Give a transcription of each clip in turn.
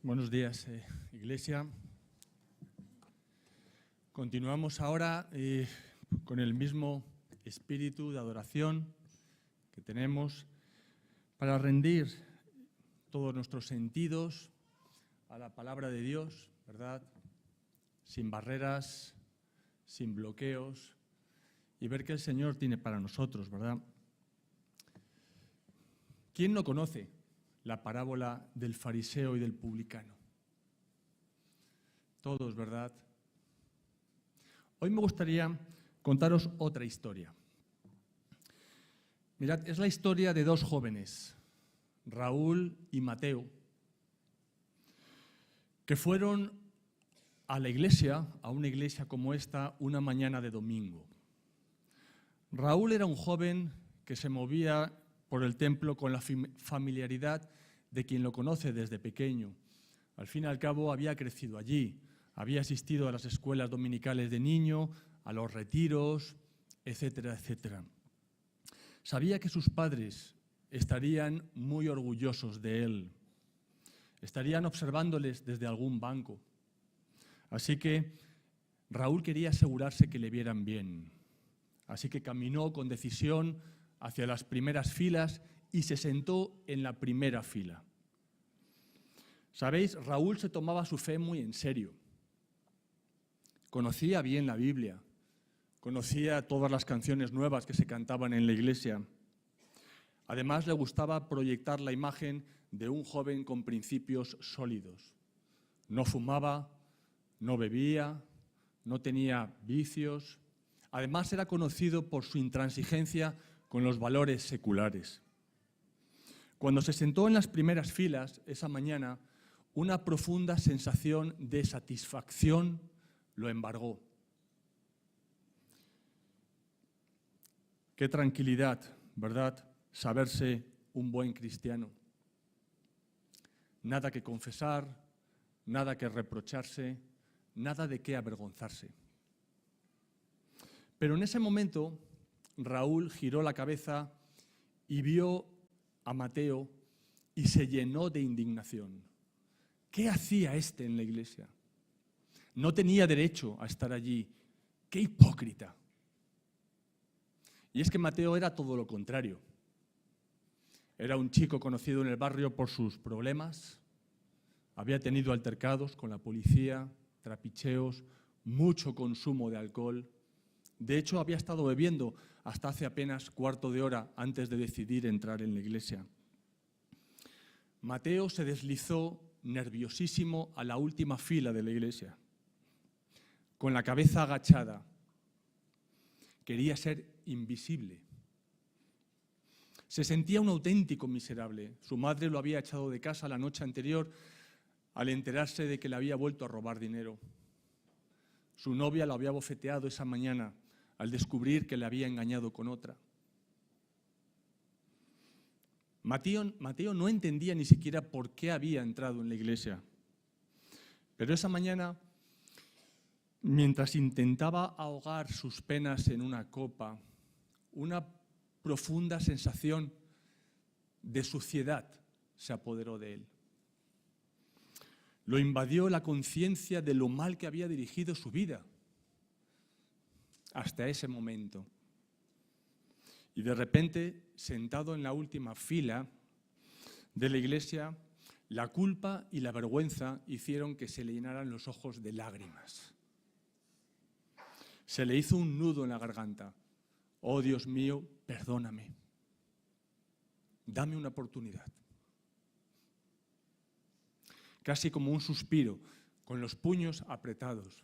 Buenos días, Iglesia. Continuamos ahora con el mismo espíritu de adoración que tenemos para rendir todos nuestros sentidos a la palabra de Dios, ¿verdad? Sin barreras, sin bloqueos, y ver qué el Señor tiene para nosotros, ¿verdad? ¿Quién no conoce la parábola del fariseo y del publicano? Todos, ¿verdad? Hoy me gustaría contaros otra historia. Mirad, es la historia de dos jóvenes, Raúl y Mateo, que fueron a la iglesia, a una iglesia como esta, una mañana de domingo. Raúl era un joven que se movía por el templo con la familiaridad de quien lo conoce desde pequeño. Al fin y al cabo había crecido allí, había asistido a las escuelas dominicales de niño, a los retiros, etcétera, etcétera. Sabía que sus padres estarían muy orgullosos de él, estarían observándoles desde algún banco. Así que Raúl quería asegurarse que le vieran bien. Así que caminó con decisión hacia las primeras filas y se sentó en la primera fila. ¿Sabéis? Raúl se tomaba su fe muy en serio. Conocía bien la Biblia, conocía todas las canciones nuevas que se cantaban en la iglesia. Además, le gustaba proyectar la imagen de un joven con principios sólidos. No fumaba, no bebía, no tenía vicios. Además, era conocido por su intransigencia con los valores seculares. Cuando se sentó en las primeras filas esa mañana, una profunda sensación de satisfacción lo embargó. Qué tranquilidad, ¿verdad? Saberse un buen cristiano. Nada que confesar, nada que reprocharse, nada de qué avergonzarse. Pero en ese momento, Raúl giró la cabeza y vio a Mateo y se llenó de indignación. ¿Qué hacía este en la iglesia? No tenía derecho a estar allí. ¡Qué hipócrita! Y es que Mateo era todo lo contrario. Era un chico conocido en el barrio por sus problemas, había tenido altercados con la policía, trapicheos, mucho consumo de alcohol. De hecho, había estado bebiendo hasta hace apenas cuarto de hora antes de decidir entrar en la iglesia. Mateo se deslizó nerviosísimo a la última fila de la iglesia, con la cabeza agachada. Quería ser invisible. Se sentía un auténtico miserable. Su madre lo había echado de casa la noche anterior al enterarse de que le había vuelto a robar dinero. Su novia lo había bofeteado esa mañana al descubrir que le había engañado con otra. Mateo no entendía ni siquiera por qué había entrado en la iglesia. Pero esa mañana, mientras intentaba ahogar sus penas en una copa, una profunda sensación de suciedad se apoderó de él. Lo invadió la conciencia de lo mal que había dirigido su vida hasta ese momento. Y de repente, sentado en la última fila de la iglesia, la culpa y la vergüenza hicieron que se le llenaran los ojos de lágrimas. Se le hizo un nudo en la garganta. Oh, Dios mío, perdóname. Dame una oportunidad. Casi como un suspiro, con los puños apretados.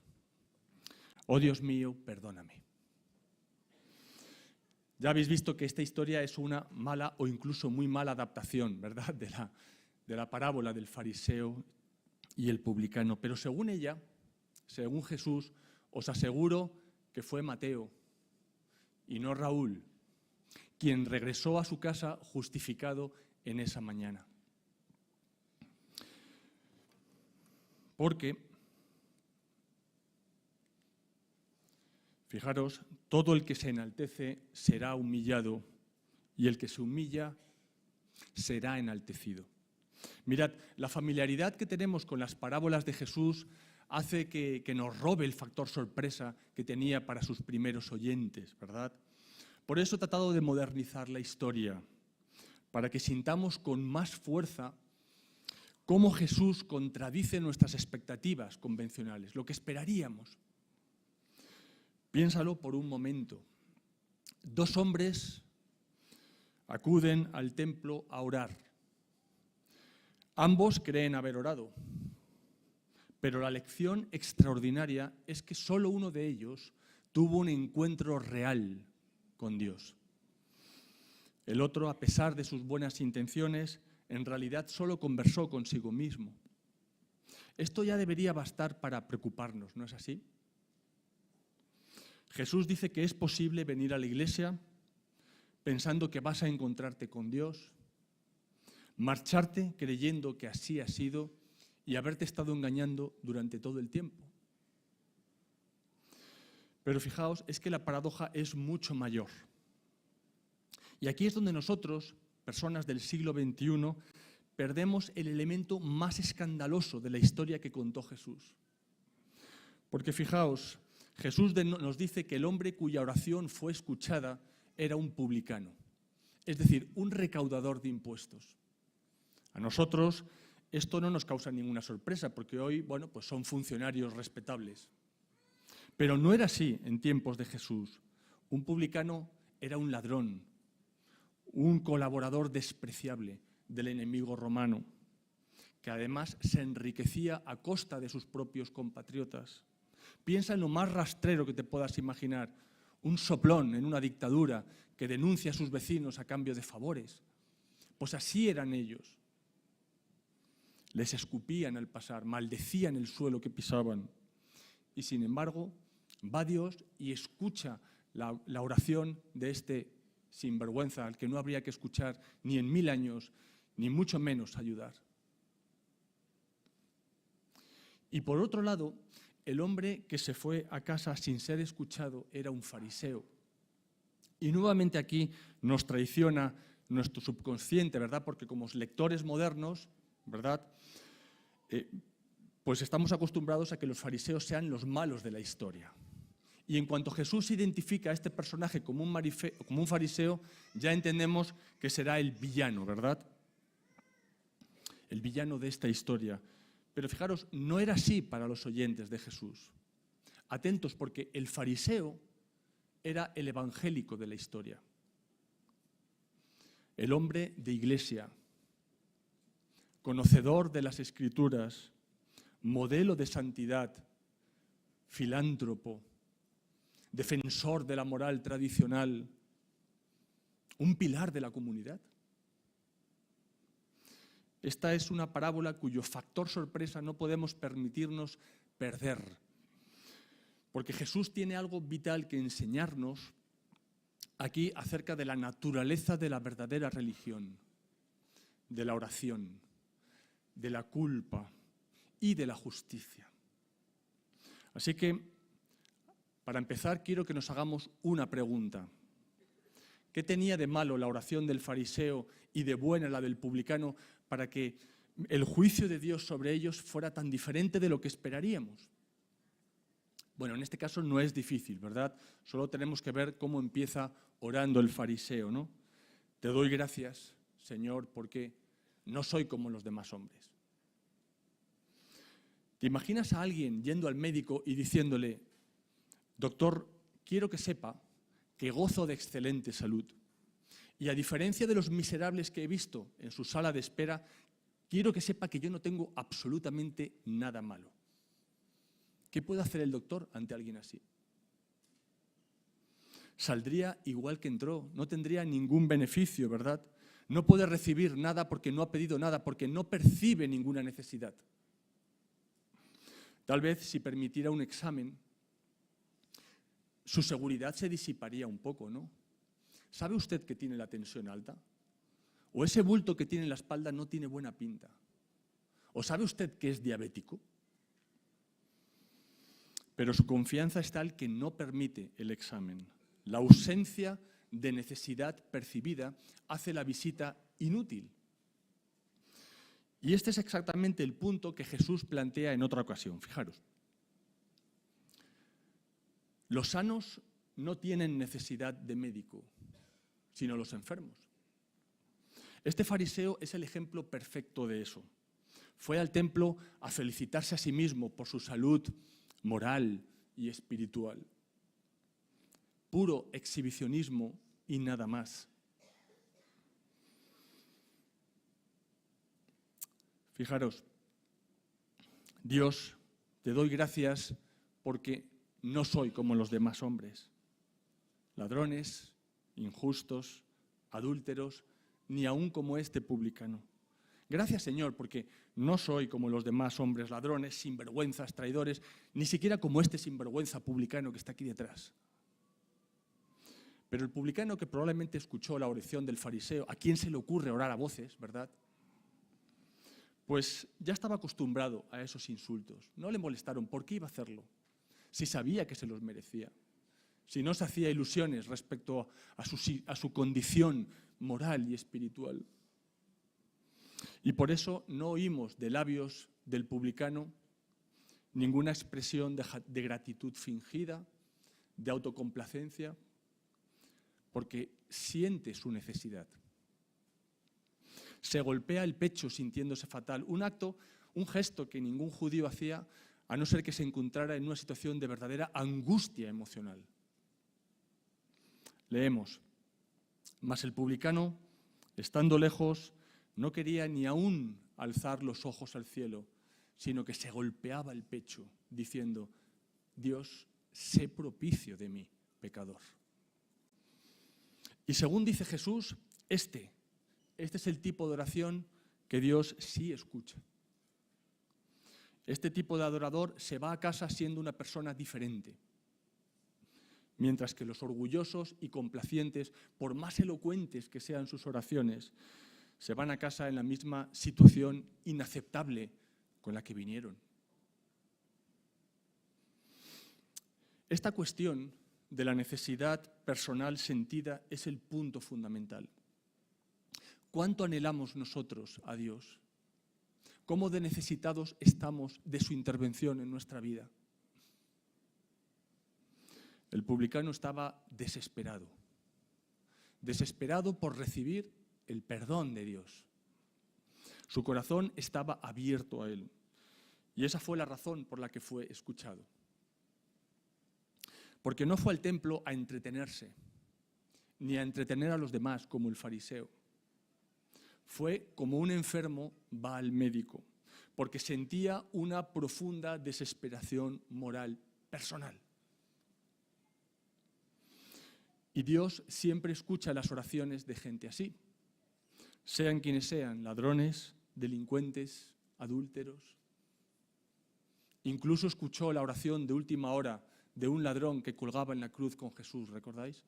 Oh, Dios mío, perdóname. Ya habéis visto que esta historia es una mala o incluso muy mala adaptación, ¿verdad?, de la parábola del fariseo y el publicano. Pero según ella, según Jesús, os aseguro que fue Mateo y no Raúl quien regresó a su casa justificado en esa mañana. Porque, fijaros, todo el que se enaltece será humillado y el que se humilla será enaltecido. Mirad, la familiaridad que tenemos con las parábolas de Jesús hace que nos robe el factor sorpresa que tenía para sus primeros oyentes, ¿verdad? Por eso he tratado de modernizar la historia, para que sintamos con más fuerza cómo Jesús contradice nuestras expectativas convencionales, lo que esperaríamos. Piénsalo por un momento. 2 hombres acuden al templo a orar. Ambos creen haber orado, pero la lección extraordinaria es que solo uno de ellos tuvo un encuentro real con Dios. El otro, a pesar de sus buenas intenciones, en realidad solo conversó consigo mismo. Esto ya debería bastar para preocuparnos, ¿no es así? Jesús dice que es posible venir a la iglesia pensando que vas a encontrarte con Dios, marcharte creyendo que así ha sido y haberte estado engañando durante todo el tiempo. Pero fijaos, es que la paradoja es mucho mayor. Y aquí es donde nosotros, personas del siglo XXI, perdemos el elemento más escandaloso de la historia que contó Jesús. Porque fijaos, Jesús nos dice que el hombre cuya oración fue escuchada era un publicano, es decir, un recaudador de impuestos. A nosotros esto no nos causa ninguna sorpresa, porque hoy, bueno, pues son funcionarios respetables. Pero no era así en tiempos de Jesús. Un publicano era un ladrón, un colaborador despreciable del enemigo romano, que además se enriquecía a costa de sus propios compatriotas. Piensa en lo más rastrero que te puedas imaginar, un soplón en una dictadura que denuncia a sus vecinos a cambio de favores. Pues así eran ellos. Les escupían al pasar, maldecían el suelo que pisaban. Y sin embargo, va Dios y escucha la oración de este sinvergüenza, al que no habría que escuchar ni en 1000 años, ni mucho menos ayudar. Y por otro lado, el hombre que se fue a casa sin ser escuchado era un fariseo. Y nuevamente aquí nos traiciona nuestro subconsciente, ¿verdad? Porque como lectores modernos, ¿verdad? Pues estamos acostumbrados a que los fariseos sean los malos de la historia. Y en cuanto Jesús identifica a este personaje como un fariseo, ya entendemos que será el villano, ¿verdad? El villano de esta historia. Pero fijaros, no era así para los oyentes de Jesús. Atentos, porque el fariseo era el evangélico de la historia. El hombre de iglesia, conocedor de las Escrituras, modelo de santidad, filántropo, defensor de la moral tradicional, un pilar de la comunidad. Esta es una parábola cuyo factor sorpresa no podemos permitirnos perder, porque Jesús tiene algo vital que enseñarnos aquí acerca de la naturaleza de la verdadera religión, de la oración, de la culpa y de la justicia. Así que, para empezar, quiero que nos hagamos una pregunta. ¿Qué tenía de malo la oración del fariseo y de buena la del publicano para que el juicio de Dios sobre ellos fuera tan diferente de lo que esperaríamos? Bueno, en este caso no es difícil, ¿verdad? Solo tenemos que ver cómo empieza orando el fariseo, ¿no? Te doy gracias, Señor, porque no soy como los demás hombres. ¿Te imaginas a alguien yendo al médico y diciéndole, doctor, quiero que sepa que gozo de excelente salud y a diferencia de los miserables que he visto en su sala de espera, quiero que sepa que yo no tengo absolutamente nada malo? ¿Qué puede hacer el doctor ante alguien así? Saldría igual que entró, no tendría ningún beneficio, ¿verdad? No puede recibir nada porque no ha pedido nada, porque no percibe ninguna necesidad. Tal vez si permitiera un examen, su seguridad se disiparía un poco, ¿no? ¿Sabe usted que tiene la tensión alta? ¿O ese bulto que tiene en la espalda no tiene buena pinta? ¿O sabe usted que es diabético? Pero su confianza es tal que no permite el examen. La ausencia de necesidad percibida hace la visita inútil. Y este es exactamente el punto que Jesús plantea en otra ocasión. Fijaros, los sanos no tienen necesidad de médico, sino los enfermos. Este fariseo es el ejemplo perfecto de eso. Fue al templo a felicitarse a sí mismo por su salud moral y espiritual. Puro exhibicionismo y nada más. Fijaros, Dios, te doy gracias porque no soy como los demás hombres, ladrones, injustos, adúlteros, ni aun como este publicano. Gracias, Señor, porque no soy como los demás hombres, ladrones, sinvergüenzas, traidores, ni siquiera como este sinvergüenza publicano que está aquí detrás. Pero el publicano, que probablemente escuchó la oración del fariseo, ¿a quién se le ocurre orar a voces, verdad? Pues ya estaba acostumbrado a esos insultos. No le molestaron. ¿Por qué iba a hacerlo? Si sabía que se los merecía. Si no se hacía ilusiones respecto a su condición moral y espiritual. Y por eso no oímos de labios del publicano ninguna expresión de gratitud fingida, de autocomplacencia, porque siente su necesidad. Se golpea el pecho sintiéndose fatal, un gesto que ningún judío hacía a no ser que se encontrara en una situación de verdadera angustia emocional. Leemos, mas el publicano, estando lejos, no quería ni aún alzar los ojos al cielo, sino que se golpeaba el pecho, diciendo, Dios, sé propicio de mí, pecador. Y según dice Jesús, este es el tipo de oración que Dios sí escucha. Este tipo de adorador se va a casa siendo una persona diferente, mientras que los orgullosos y complacientes, por más elocuentes que sean sus oraciones, se van a casa en la misma situación inaceptable con la que vinieron. Esta cuestión de la necesidad personal sentida es el punto fundamental. ¿Cuánto anhelamos nosotros a Dios? ¿Cómo de necesitados estamos de su intervención en nuestra vida? El publicano estaba desesperado por recibir el perdón de Dios. Su corazón estaba abierto a Él y esa fue la razón por la que fue escuchado. Porque no fue al templo a entretenerse, ni a entretener a los demás como el fariseo. Fue como un enfermo va al médico, porque sentía una profunda desesperación moral personal. Y Dios siempre escucha las oraciones de gente así, sean quienes sean, ladrones, delincuentes, adúlteros. Incluso escuchó la oración de última hora de un ladrón que colgaba en la cruz con Jesús, ¿recordáis?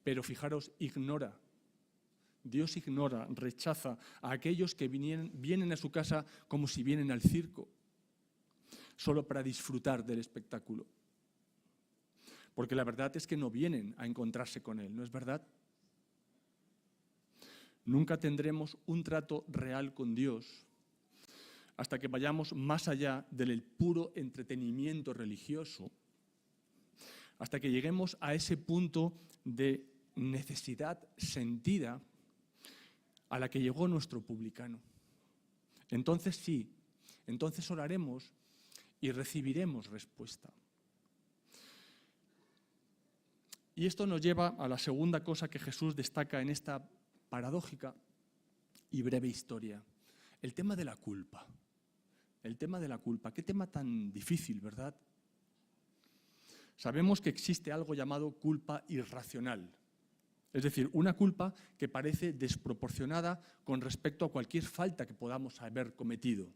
Pero fijaros, Dios ignora, rechaza a aquellos que vienen a su casa como si vienen al circo, solo para disfrutar del espectáculo. Porque la verdad es que no vienen a encontrarse con Él, ¿no es verdad? Nunca tendremos un trato real con Dios hasta que vayamos más allá del puro entretenimiento religioso, hasta que lleguemos a ese punto de necesidad sentida a la que llegó nuestro publicano. Entonces sí, entonces oraremos y recibiremos respuesta. Y esto nos lleva a la segunda cosa que Jesús destaca en esta paradójica y breve historia, el tema de la culpa. El tema de la culpa, qué tema tan difícil, ¿verdad? Sabemos que existe algo llamado culpa irracional, es decir, una culpa que parece desproporcionada con respecto a cualquier falta que podamos haber cometido.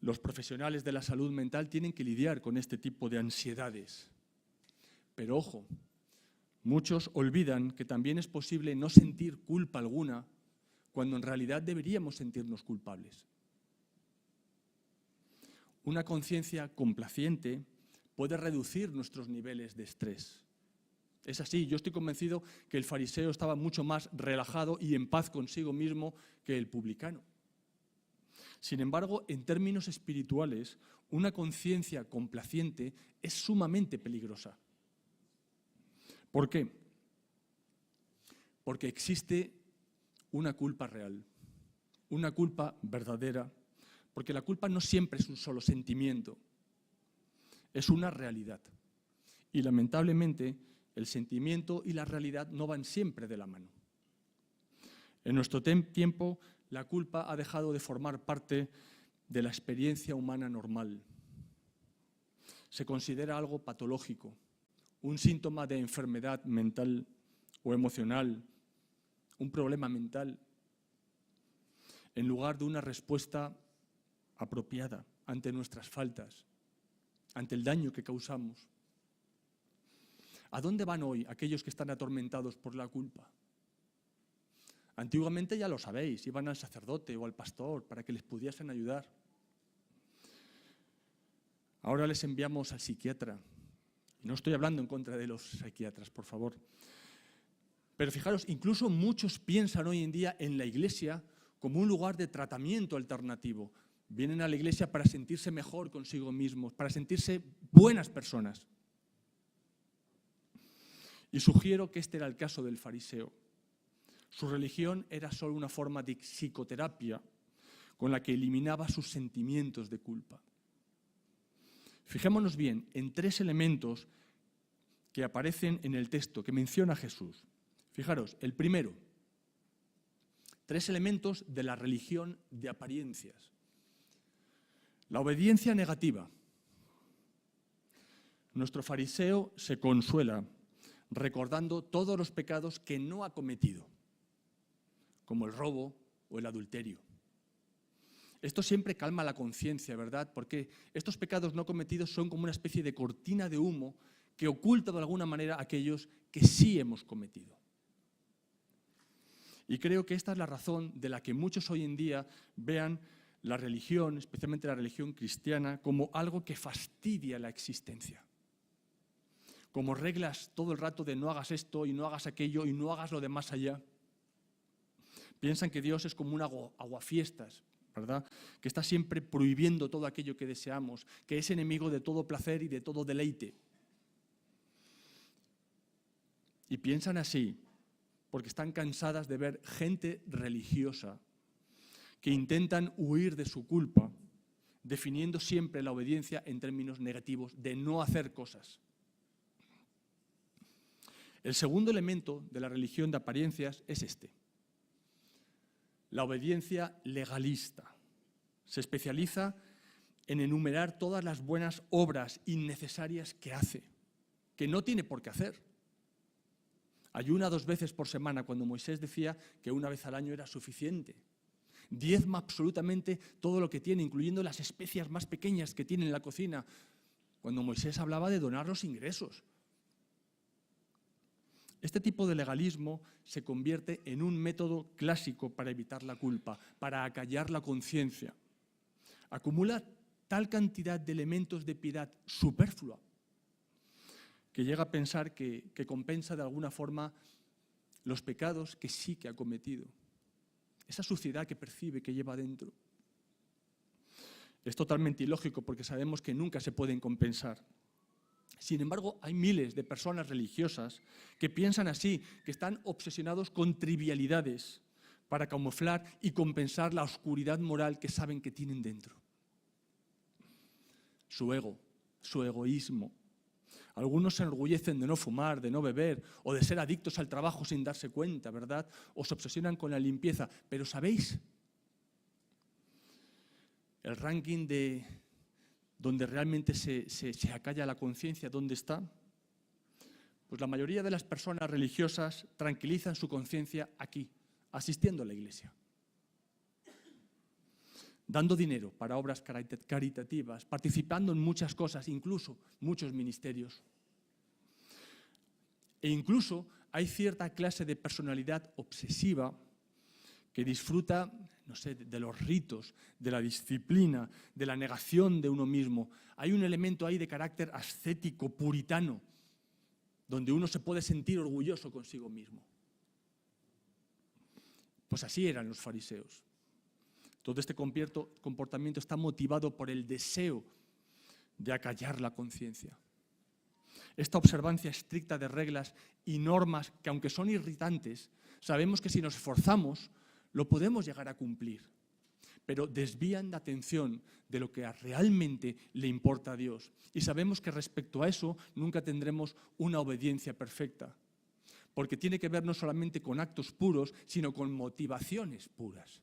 Los profesionales de la salud mental tienen que lidiar con este tipo de ansiedades. Pero ojo, muchos olvidan que también es posible no sentir culpa alguna cuando en realidad deberíamos sentirnos culpables. Una conciencia complaciente puede reducir nuestros niveles de estrés. Es así, yo estoy convencido que el fariseo estaba mucho más relajado y en paz consigo mismo que el publicano. Sin embargo, en términos espirituales, una conciencia complaciente es sumamente peligrosa. ¿Por qué? Porque existe una culpa real, una culpa verdadera, porque la culpa no siempre es un solo sentimiento, es una realidad. Y lamentablemente, el sentimiento y la realidad no van siempre de la mano. En nuestro tiempo, la culpa ha dejado de formar parte de la experiencia humana normal. Se considera algo patológico, un síntoma de enfermedad mental o emocional, un problema mental, en lugar de una respuesta apropiada ante nuestras faltas, ante el daño que causamos. ¿A dónde van hoy aquellos que están atormentados por la culpa? Antiguamente, ya lo sabéis, iban al sacerdote o al pastor para que les pudiesen ayudar. Ahora les enviamos al psiquiatra. Y no estoy hablando en contra de los psiquiatras, por favor. Pero fijaros, incluso muchos piensan hoy en día en la iglesia como un lugar de tratamiento alternativo. Vienen a la iglesia para sentirse mejor consigo mismos, para sentirse buenas personas. Y sugiero que este era el caso del fariseo. Su religión era solo una forma de psicoterapia con la que eliminaba sus sentimientos de culpa. Fijémonos bien en tres elementos que aparecen en el texto que menciona Jesús. Fijaros, el primero, tres elementos de la religión de apariencias. La obediencia negativa. Nuestro fariseo se consuela recordando todos los pecados que no ha cometido, como el robo o el adulterio. Esto siempre calma la conciencia, ¿verdad? Porque estos pecados no cometidos son como una especie de cortina de humo que oculta de alguna manera aquellos que sí hemos cometido. Y creo que esta es la razón de la que muchos hoy en día vean la religión, especialmente la religión cristiana, como algo que fastidia la existencia. Como reglas todo el rato de no hagas esto y no hagas aquello y no hagas lo de más allá. Piensan que Dios es como un aguafiestas, ¿verdad? Que está siempre prohibiendo todo aquello que deseamos, que es enemigo de todo placer y de todo deleite. Y piensan así porque están cansadas de ver gente religiosa que intentan huir de su culpa, definiendo siempre la obediencia en términos negativos, de no hacer cosas. El segundo elemento de la religión de apariencias es este. La obediencia legalista. Se especializa en enumerar todas las buenas obras innecesarias que hace, que no tiene por qué hacer. Ayuna 2 veces por semana cuando Moisés decía que una vez al año era suficiente. Diezma absolutamente todo lo que tiene, incluyendo las especias más pequeñas que tiene en la cocina, cuando Moisés hablaba de donar los ingresos. Este tipo de legalismo se convierte en un método clásico para evitar la culpa, para acallar la conciencia. Acumula tal cantidad de elementos de piedad superflua que llega a pensar que compensa de alguna forma los pecados que sí que ha cometido. Esa suciedad que percibe, que lleva dentro. Es totalmente ilógico porque sabemos que nunca se pueden compensar. Sin embargo, hay miles de personas religiosas que piensan así, que están obsesionados con trivialidades para camuflar y compensar la oscuridad moral que saben que tienen dentro. Su ego, su egoísmo. Algunos se enorgullecen de no fumar, de no beber o de ser adictos al trabajo sin darse cuenta, ¿verdad? O se obsesionan con la limpieza. Pero ¿sabéis? El ranking de donde realmente se acalla la conciencia, ¿dónde está? Pues la mayoría de las personas religiosas tranquilizan su conciencia aquí, asistiendo a la iglesia. Dando dinero para obras caritativas, participando en muchas cosas, incluso muchos ministerios. E incluso hay cierta clase de personalidad obsesiva que disfruta, no sé, de los ritos, de la disciplina, de la negación de uno mismo. Hay un elemento ahí de carácter ascético, puritano, donde uno se puede sentir orgulloso consigo mismo. Pues así eran los fariseos. Todo este comportamiento está motivado por el deseo de acallar la conciencia. Esta observancia estricta de reglas y normas que, aunque son irritantes, sabemos que si nos esforzamos lo podemos llegar a cumplir, pero desvían la atención de lo que realmente le importa a Dios. Y sabemos que respecto a eso nunca tendremos una obediencia perfecta, porque tiene que ver no solamente con actos puros, sino con motivaciones puras.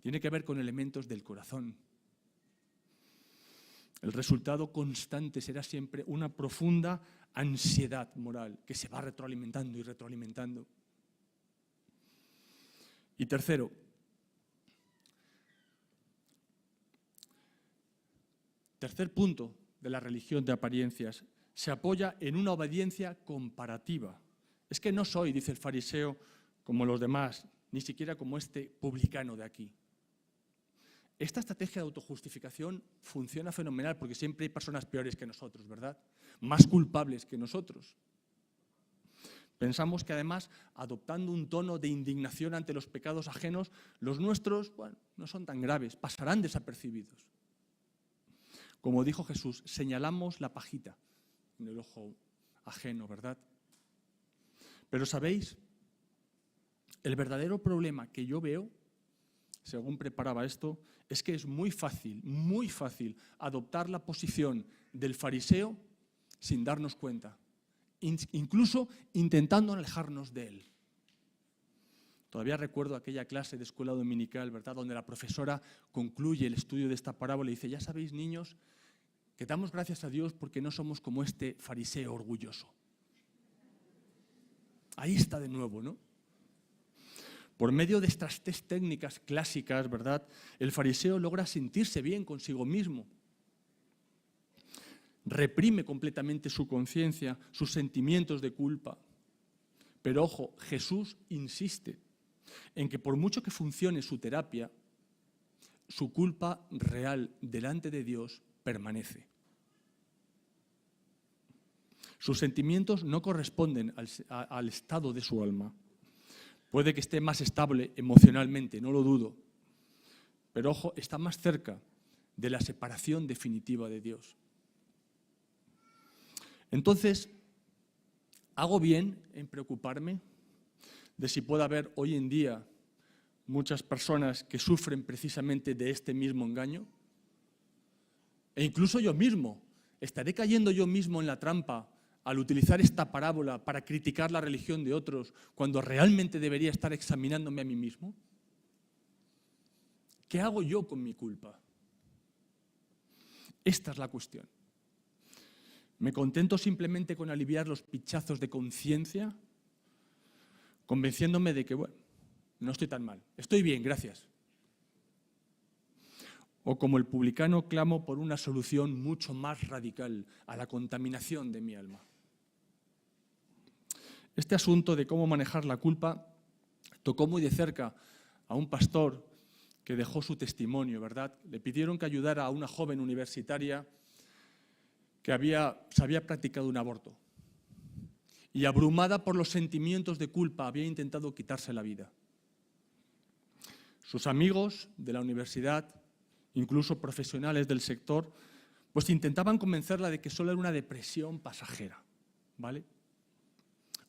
Tiene que ver con elementos del corazón. El resultado constante será siempre una profunda ansiedad moral que se va retroalimentando y retroalimentando. Y tercero, tercer punto de la religión de apariencias, se apoya en una obediencia comparativa. Es que no soy, dice el fariseo, como los demás, ni siquiera como este publicano de aquí. Esta estrategia de autojustificación funciona fenomenal porque siempre hay personas peores que nosotros, ¿verdad? Más culpables que nosotros. Pensamos que además, adoptando un tono de indignación ante los pecados ajenos, los nuestros, bueno, no son tan graves, pasarán desapercibidos. Como dijo Jesús, señalamos la pajita en el ojo ajeno, ¿verdad? Pero ¿sabéis? El verdadero problema que yo veo, según preparaba esto, es que es muy fácil adoptar la posición del fariseo sin darnos cuenta, incluso intentando alejarnos de él. Todavía recuerdo aquella clase de escuela dominical, ¿verdad?, donde la profesora concluye el estudio de esta parábola y dice: ya sabéis, niños, que damos gracias a Dios porque no somos como este fariseo orgulloso. Ahí está de nuevo, ¿no? Por medio de estas tres técnicas clásicas, ¿verdad?, el fariseo logra sentirse bien consigo mismo. Reprime completamente su conciencia, sus sentimientos de culpa. Pero ojo, Jesús insiste en que por mucho que funcione su terapia, su culpa real delante de Dios permanece. Sus sentimientos no corresponden al estado de su alma. Puede que esté más estable emocionalmente, no lo dudo, pero ojo, está más cerca de la separación definitiva de Dios. Entonces, ¿hago bien en preocuparme de si puede haber hoy en día muchas personas que sufren precisamente de este mismo engaño? E incluso yo mismo, ¿estaré cayendo yo mismo en la trampa al utilizar esta parábola para criticar la religión de otros cuando realmente debería estar examinándome a mí mismo? ¿Qué hago yo con mi culpa? Esta es la cuestión. ¿Me contento simplemente con aliviar los pinchazos de conciencia, convenciéndome de que, bueno, no estoy tan mal, estoy bien, gracias? O como el publicano clamo por una solución mucho más radical a la contaminación de mi alma. Este asunto de cómo manejar la culpa tocó muy de cerca a un pastor que dejó su testimonio, ¿verdad? Le pidieron que ayudara a una joven universitaria que se había practicado un aborto y, abrumada por los sentimientos de culpa, había intentado quitarse la vida. Sus amigos de la universidad, incluso profesionales del sector, pues intentaban convencerla de que solo era una depresión pasajera, ¿vale?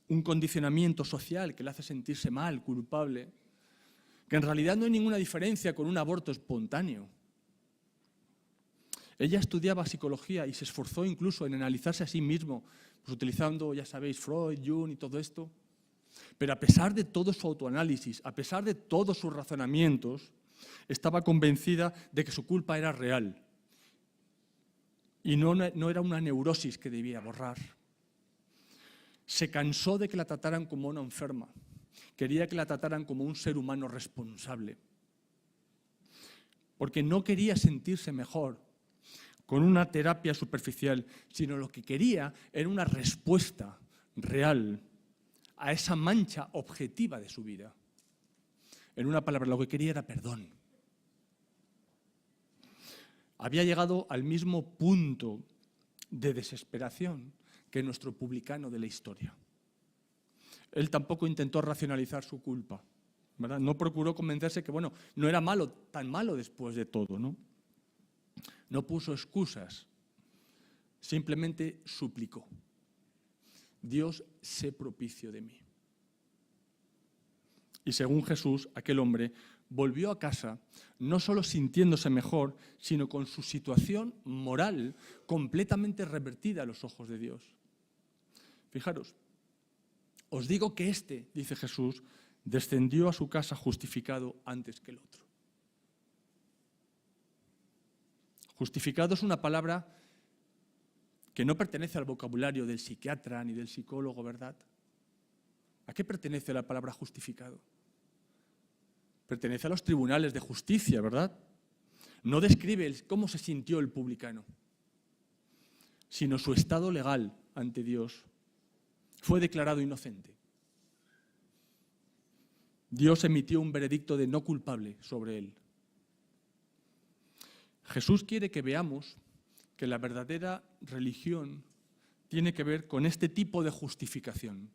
Un condicionamiento social que le hace sentirse mal, culpable, que en realidad no hay ninguna diferencia con un aborto espontáneo. Ella estudiaba psicología y se esforzó incluso en analizarse a sí mismo, pues utilizando, ya sabéis, Freud, Jung y todo esto. Pero a pesar de todo su autoanálisis, a pesar de todos sus razonamientos, estaba convencida de que su culpa era real y no era una neurosis que debía borrar. Se cansó de que la trataran como una enferma. Quería que la trataran como un ser humano responsable. Porque no quería sentirse mejor con una terapia superficial, sino lo que quería era una respuesta real a esa mancha objetiva de su vida. En una palabra, lo que quería era perdón. Había llegado al mismo punto de desesperación que nuestro publicano de la historia. Él tampoco intentó racionalizar su culpa, ¿verdad? No procuró convencerse que, bueno, no era malo, tan malo después de todo, ¿no? No puso excusas, simplemente suplicó: Dios, sé propicio de mí. Y según Jesús, aquel hombre volvió a casa no solo sintiéndose mejor, sino con su situación moral completamente revertida a los ojos de Dios. Fijaros, os digo que este, dice Jesús, descendió a su casa justificado antes que el otro. Justificado es una palabra que no pertenece al vocabulario del psiquiatra ni del psicólogo, ¿verdad? ¿A qué pertenece la palabra justificado? Pertenece a los tribunales de justicia, ¿verdad? No describe cómo se sintió el publicano, sino su estado legal ante Dios. Fue declarado inocente. Dios emitió un veredicto de no culpable sobre él. Jesús quiere que veamos que la verdadera religión tiene que ver con este tipo de justificación.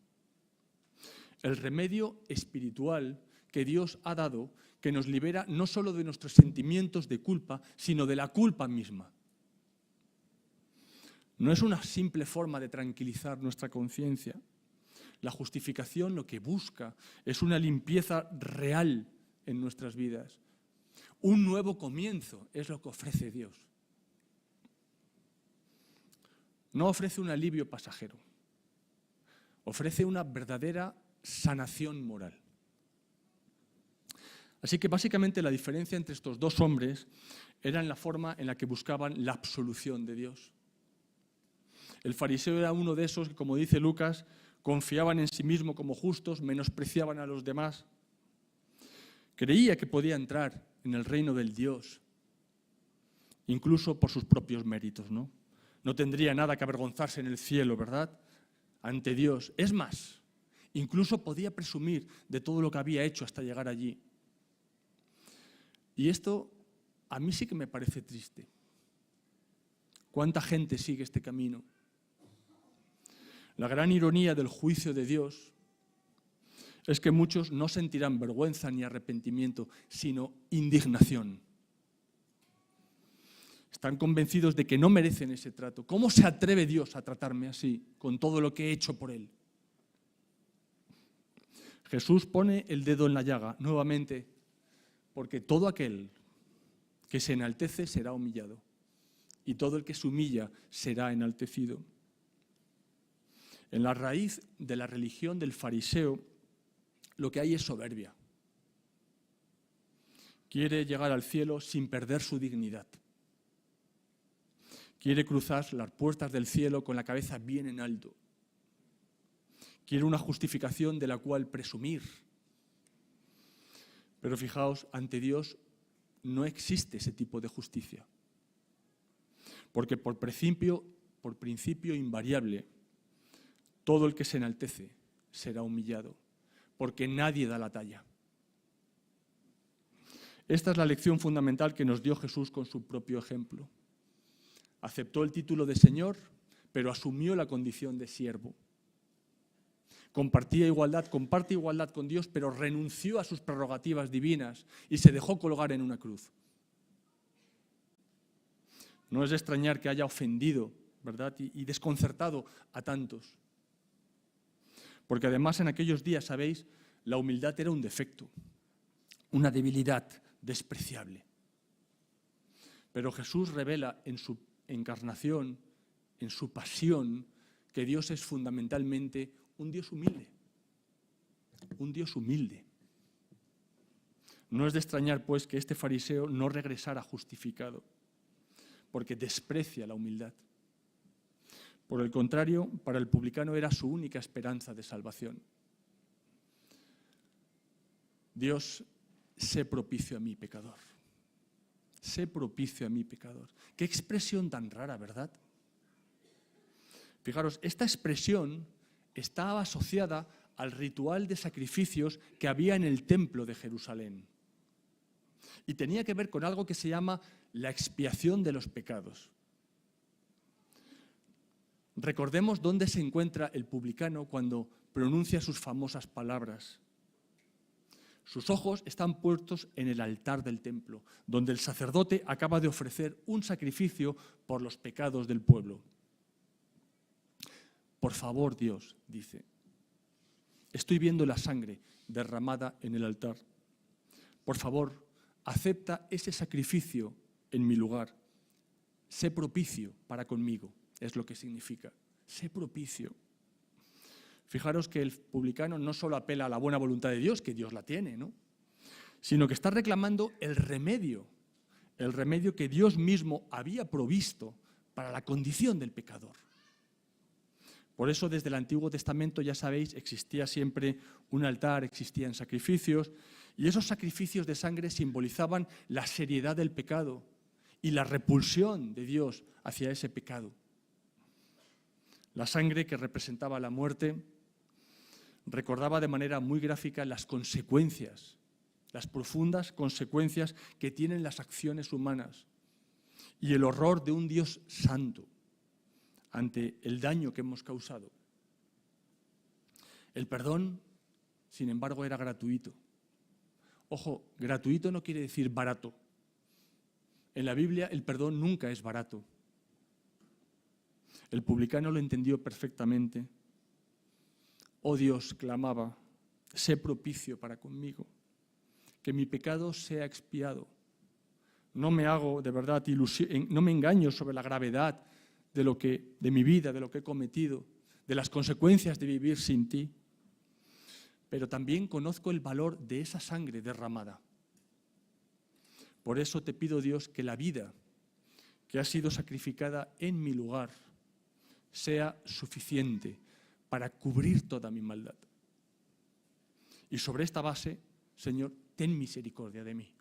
El remedio espiritual que Dios ha dado, que nos libera no solo de nuestros sentimientos de culpa, sino de la culpa misma. No es una simple forma de tranquilizar nuestra conciencia. La justificación lo que busca es una limpieza real en nuestras vidas. Un nuevo comienzo es lo que ofrece Dios. No ofrece un alivio pasajero. Ofrece una verdadera sanación moral. Así que básicamente la diferencia entre estos dos hombres era en la forma en la que buscaban la absolución de Dios. El fariseo era uno de esos que, como dice Lucas, confiaban en sí mismo como justos, menospreciaban a los demás. Creía que podía entrar en el reino del Dios, incluso por sus propios méritos, ¿no? No tendría nada que avergonzarse en el cielo, ¿verdad?, ante Dios. Es más, incluso podía presumir de todo lo que había hecho hasta llegar allí. Y esto a mí sí que me parece triste. ¿Cuánta gente sigue este camino? La gran ironía del juicio de Dios es que muchos no sentirán vergüenza ni arrepentimiento, sino indignación. Están convencidos de que no merecen ese trato. ¿Cómo se atreve Dios a tratarme así, con todo lo que he hecho por Él? Jesús pone el dedo en la llaga nuevamente, porque todo aquel que se enaltece será humillado, y todo el que se humilla será enaltecido. En la raíz de la religión del fariseo, lo que hay es soberbia. Quiere llegar al cielo sin perder su dignidad. Quiere cruzar las puertas del cielo con la cabeza bien en alto. Quiere una justificación de la cual presumir. Pero fijaos, ante Dios no existe ese tipo de justicia. Porque por principio invariable, todo el que se enaltece será humillado, porque nadie da la talla. Esta es la lección fundamental que nos dio Jesús con su propio ejemplo. Aceptó el título de Señor, pero asumió la condición de siervo. Comparte igualdad con Dios, pero renunció a sus prerrogativas divinas y se dejó colgar en una cruz. No es de extrañar que haya ofendido, ¿verdad?, y desconcertado a tantos. Porque además en aquellos días, sabéis, la humildad era un defecto, una debilidad despreciable. Pero Jesús revela en su encarnación, en su pasión, que Dios es fundamentalmente un Dios humilde. Un Dios humilde. No es de extrañar, pues, que este fariseo no regresara justificado, porque desprecia la humildad. Por el contrario, para el publicano era su única esperanza de salvación. Dios, sé propicio a mí, pecador. Sé propicio a mí, pecador. Qué expresión tan rara, ¿verdad? Fijaros, esta expresión estaba asociada al ritual de sacrificios que había en el templo de Jerusalén. Y tenía que ver con algo que se llama la expiación de los pecados. Recordemos dónde se encuentra el publicano cuando pronuncia sus famosas palabras. Sus ojos están puestos en el altar del templo, donde el sacerdote acaba de ofrecer un sacrificio por los pecados del pueblo. Por favor, Dios, dice, estoy viendo la sangre derramada en el altar. Por favor, acepta ese sacrificio en mi lugar. Sé propicio para conmigo, es lo que significa. Sé propicio. Fijaros que el publicano no solo apela a la buena voluntad de Dios, que Dios la tiene, ¿no?, sino que está reclamando el remedio que Dios mismo había provisto para la condición del pecador. Por eso desde el Antiguo Testamento, ya sabéis, existía siempre un altar, existían sacrificios, y esos sacrificios de sangre simbolizaban la seriedad del pecado y la repulsión de Dios hacia ese pecado. La sangre, que representaba la muerte, recordaba de manera muy gráfica las consecuencias, las profundas consecuencias que tienen las acciones humanas y el horror de un Dios santo ante el daño que hemos causado. El perdón, sin embargo, era gratuito. Ojo, gratuito no quiere decir barato. En la Biblia el perdón nunca es barato. El publicano lo entendió perfectamente. Oh Dios, clamaba, sé propicio para conmigo, que mi pecado sea expiado. No me hago de verdad ilusión, no me engaño sobre la gravedad de mi vida, de lo que he cometido, de las consecuencias de vivir sin ti. Pero también conozco el valor de esa sangre derramada. Por eso te pido, Dios, que la vida que ha sido sacrificada en mi lugar sea suficiente para cubrir toda mi maldad. Y sobre esta base, Señor, ten misericordia de mí.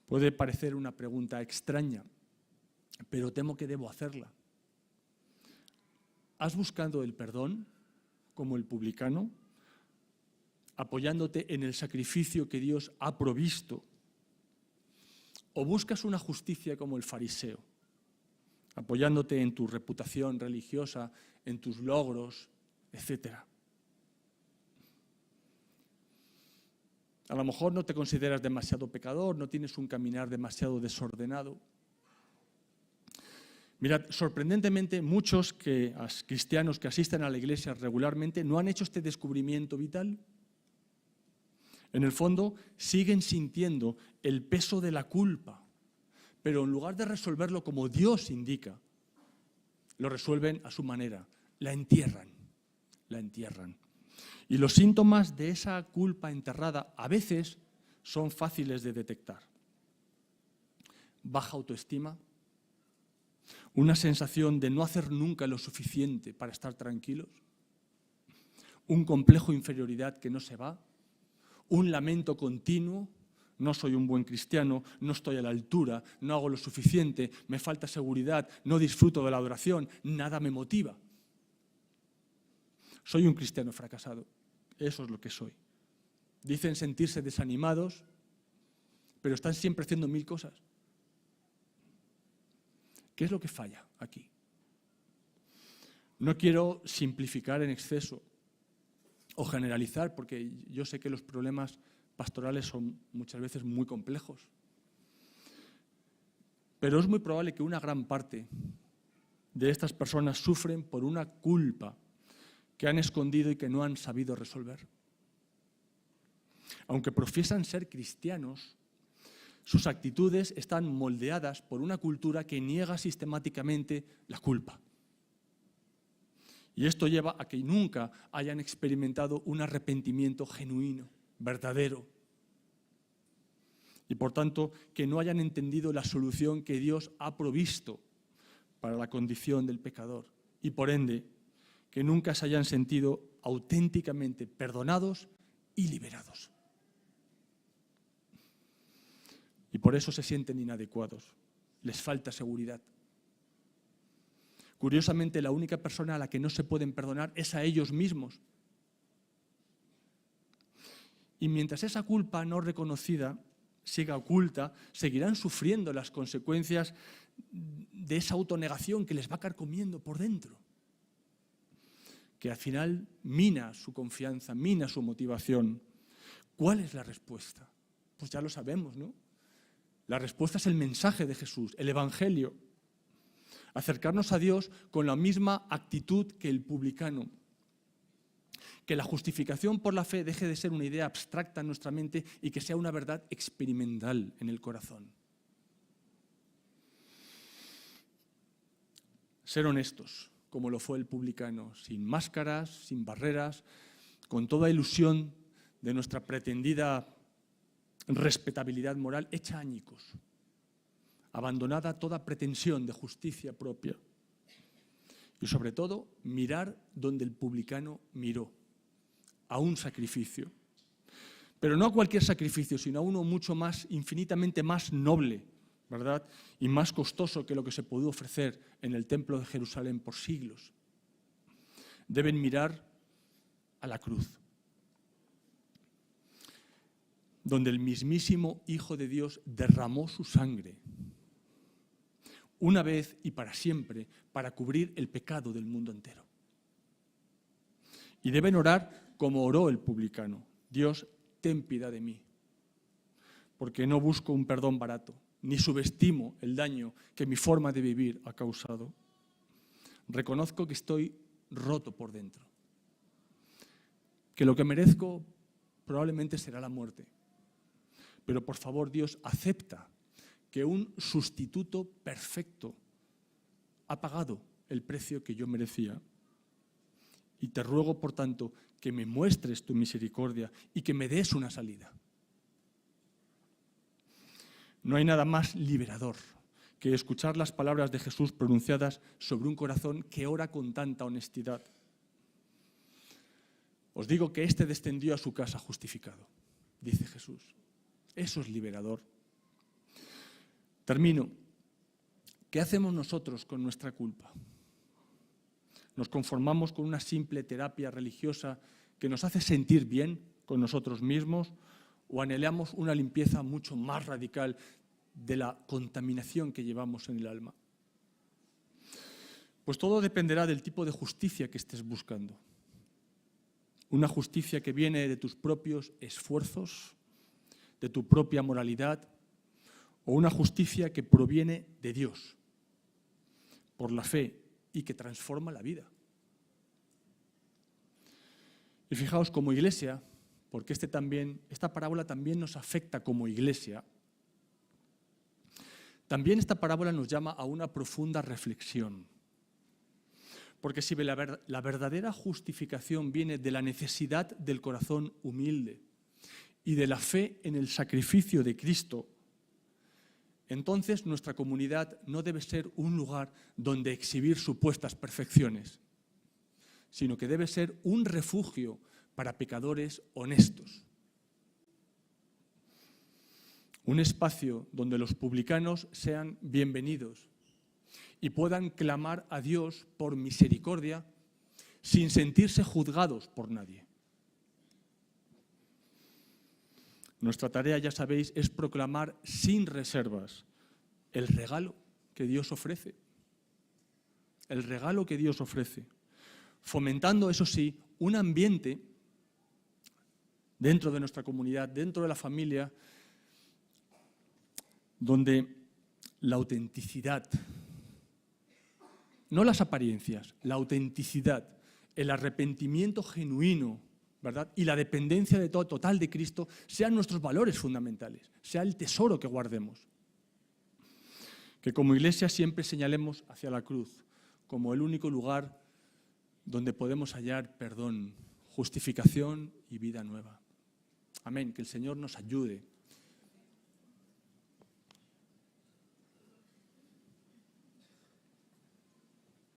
Puede parecer una pregunta extraña, pero temo que debo hacerla. ¿Has buscado el perdón, como el publicano, apoyándote en el sacrificio que Dios ha provisto? ¿O buscas una justicia como el fariseo, apoyándote en tu reputación religiosa, en tus logros, etcétera? A lo mejor no te consideras demasiado pecador, no tienes un caminar demasiado desordenado. Mirad, sorprendentemente, muchos cristianos que asisten a la iglesia regularmente no han hecho este descubrimiento vital. En el fondo, siguen sintiendo el peso de la culpa, pero en lugar de resolverlo como Dios indica, lo resuelven a su manera, la entierran. Y los síntomas de esa culpa enterrada a veces son fáciles de detectar. Baja autoestima, una sensación de no hacer nunca lo suficiente para estar tranquilos, un complejo de inferioridad que no se va, un lamento continuo, no soy un buen cristiano, no estoy a la altura, no hago lo suficiente, me falta seguridad, no disfruto de la adoración, nada me motiva. Soy un cristiano fracasado, eso es lo que soy. Dicen sentirse desanimados, pero están siempre haciendo mil cosas. ¿Qué es lo que falla aquí? No quiero simplificar en exceso o generalizar, porque yo sé que los problemas pastorales son muchas veces muy complejos. Pero es muy probable que una gran parte de estas personas sufren por una culpa que han escondido y que no han sabido resolver. Aunque profesan ser cristianos, sus actitudes están moldeadas por una cultura que niega sistemáticamente la culpa. Y esto lleva a que nunca hayan experimentado un arrepentimiento genuino, verdadero. Y por tanto, que no hayan entendido la solución que Dios ha provisto para la condición del pecador. Y por ende, que nunca se hayan sentido auténticamente perdonados y liberados. Y por eso se sienten inadecuados, les falta seguridad. Curiosamente, la única persona a la que no se pueden perdonar es a ellos mismos. Y mientras esa culpa no reconocida siga oculta, seguirán sufriendo las consecuencias de esa autonegación que les va carcomiendo por dentro, que al final mina su confianza, mina su motivación. ¿Cuál es la respuesta? Pues ya lo sabemos, ¿no? La respuesta es el mensaje de Jesús, el Evangelio. Acercarnos a Dios con la misma actitud que el publicano. Que la justificación por la fe deje de ser una idea abstracta en nuestra mente y que sea una verdad experimental en el corazón. Ser honestos, como lo fue el publicano, sin máscaras, sin barreras, con toda ilusión de nuestra pretendida respetabilidad moral hecha añicos, abandonada toda pretensión de justicia propia. Y sobre todo, mirar donde el publicano miró, a un sacrificio. Pero no a cualquier sacrificio, sino a uno mucho más, infinitamente más noble, ¿verdad? Y más costoso que lo que se pudo ofrecer en el templo de Jerusalén por siglos. Deben mirar a la cruz, donde el mismísimo Hijo de Dios derramó su sangre, una vez y para siempre, para cubrir el pecado del mundo entero. Y deben orar como oró el publicano: Dios, ten piedad de mí, porque no busco un perdón barato, ni subestimo el daño que mi forma de vivir ha causado. Reconozco que estoy roto por dentro, que lo que merezco probablemente será la muerte. Pero por favor, Dios, acepta que un sustituto perfecto ha pagado el precio que yo merecía. Y te ruego, por tanto, que me muestres tu misericordia y que me des una salida. No hay nada más liberador que escuchar las palabras de Jesús pronunciadas sobre un corazón que ora con tanta honestidad. Os digo que éste descendió a su casa justificado, dice Jesús. Eso es liberador. Termino. ¿Qué hacemos nosotros con nuestra culpa? ¿Nos conformamos con una simple terapia religiosa que nos hace sentir bien con nosotros mismos o anhelamos una limpieza mucho más radical de la contaminación que llevamos en el alma? Pues todo dependerá del tipo de justicia que estés buscando. Una justicia que viene de tus propios esfuerzos, de tu propia moralidad, o una justicia que proviene de Dios, por la fe, y que transforma la vida. Y fijaos, como iglesia, porque esta parábola también nos afecta como iglesia, también esta parábola nos llama a una profunda reflexión. Porque si la verdadera justificación viene de la necesidad del corazón humilde y de la fe en el sacrificio de Cristo, entonces nuestra comunidad no debe ser un lugar donde exhibir supuestas perfecciones, sino que debe ser un refugio para pecadores honestos. Un espacio donde los publicanos sean bienvenidos y puedan clamar a Dios por misericordia sin sentirse juzgados por nadie. Nuestra tarea, ya sabéis, es proclamar sin reservas el regalo que Dios ofrece. El regalo que Dios ofrece. Fomentando, eso sí, un ambiente dentro de nuestra comunidad, dentro de la familia, donde la autenticidad, no las apariencias, la autenticidad, el arrepentimiento genuino, ¿verdad?, y la dependencia total de Cristo sean nuestros valores fundamentales, sea el tesoro que guardemos. Que como iglesia siempre señalemos hacia la cruz como el único lugar donde podemos hallar perdón, justificación y vida nueva. Amén. Que el Señor nos ayude